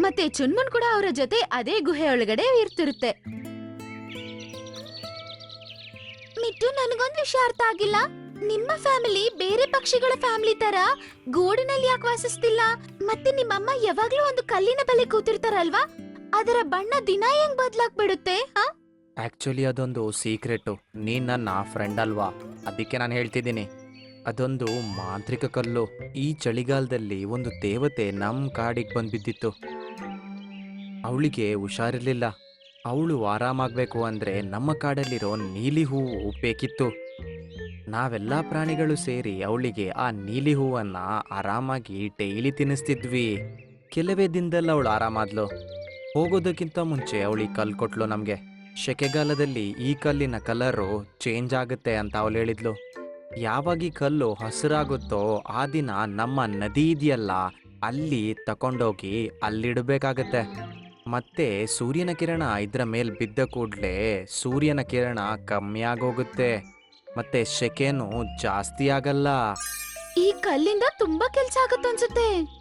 ಮತ್ತೆ ಚುನ್ಮುನ್ ಕೂಡ ಅವರ ಜೊತೆ ಅದೇ ಗುಹೆ ಒಳಗಡೆ ಇರ್ತಿರುತ್ತೆ. ಮಿಟ್ಟು, ನನಗೊಂದು ವಿಷಯ ಅರ್ಥ ಆಗಿಲ್ಲ. ನಿಮ್ಮ ಫ್ಯಾಮಿಲಿ ಬೇರೆ ಪಕ್ಷಿಗಳ ಫ್ಯಾಮಿಲಿ ತರ ಗೂಡಿನಲ್ಲಿ ಯಾಕೆ ವಾಸಿಸ್ತಿಲ್ಲ? ಮತ್ತೆ ನಿಮ್ಮಮ್ಮ ಯಾವಾಗ್ಲೂ ಒಂದು ಕಲ್ಲಿನ ಬಳಿ ಕೂತಿರ್ತಾರಲ್ವಾ, ಅದರ ಬಣ್ಣ ದಿನ ಹೆಂಗ್ ಬದ್ಲಾಗ್ಬಿಡುತ್ತೆ? ಆಕ್ಚುಲಿ ಅದೊಂದು ಸೀಕ್ರೆಟು. ನೀನ್ ನನ್ನ ಫ್ರೆಂಡ್ ಅಲ್ವಾ, ಅದಕ್ಕೆ ನಾನು ಹೇಳ್ತಿದ್ದೀನಿ. ಅದೊಂದು ಮಾಂತ್ರಿಕ ಕಲ್ಲು. ಈ ಚಳಿಗಾಲದಲ್ಲಿ ಒಂದು ದೇವತೆ ನಮ್ಮ ಕಾಡಿಗೆ ಬಂದ್ಬಿದ್ದಿತ್ತು. ಅವಳಿಗೆ ಹುಷಾರಿರ್ಲಿಲ್ಲ. ಅವಳು ಆರಾಮಾಗ್ಬೇಕು ಅಂದ್ರೆ ನಮ್ಮ ಕಾಡಲ್ಲಿರೋ ನೀಲಿ ಹೂವು ಬೇಕಿತ್ತು. ನಾವೆಲ್ಲ ಪ್ರಾಣಿಗಳು ಸೇರಿ ಅವಳಿಗೆ ಆ ನೀಲಿ ಹೂವನ್ನ ಆರಾಮಾಗಿ ಡೈಲಿ ತಿನ್ನಿಸ್ತಿದ್ವಿ. ಕೆಲವೇ ದಿನದಲ್ಲಿ ಅವಳು ಆರಾಮಾದ್ಲು. ಹೋಗೋದಕ್ಕಿಂತ ಮುಂಚೆ ಅವಳಿಗೆ ಕಲ್ಲು ಕೊಟ್ಲು ನಮಗೆ. ಸೆಕೆಗಾಲದಲ್ಲಿ ಈ ಕಲ್ಲಿನ ಕಲರು ಚೇಂಜ್ ಆಗುತ್ತೆ ಅಂತ ಅವಳು ಹೇಳಿದ್ಲು. ಯಾವಾಗ ಈ ಕಲ್ಲು ಹಸಿರಾಗುತ್ತೋ ಆ ದಿನ ನಮ್ಮ ನದಿ ಇದೆಯಲ್ಲ, ಅಲ್ಲಿ ತಕೊಂಡೋಗಿ ಅಲ್ಲಿಡಬೇಕಾಗತ್ತೆ. ಮತ್ತೆ ಸೂರ್ಯನ ಕಿರಣ ಇದ್ರ ಮೇಲೆ ಬಿದ್ದ ಕೂಡಲೇ ಸೂರ್ಯನ ಕಿರಣ ಕಮ್ಮಿ ಆಗೋಗುತ್ತೆ, ಮತ್ತೆ ಸೆಕೆನೂ ಜಾಸ್ತಿ ಆಗಲ್ಲ. ಈ ಕಲ್ಲಿಂದ ತುಂಬಾ ಕೆಲ್ಸ ಆಗತ್ತೆ ಅನ್ಸುತ್ತೆ.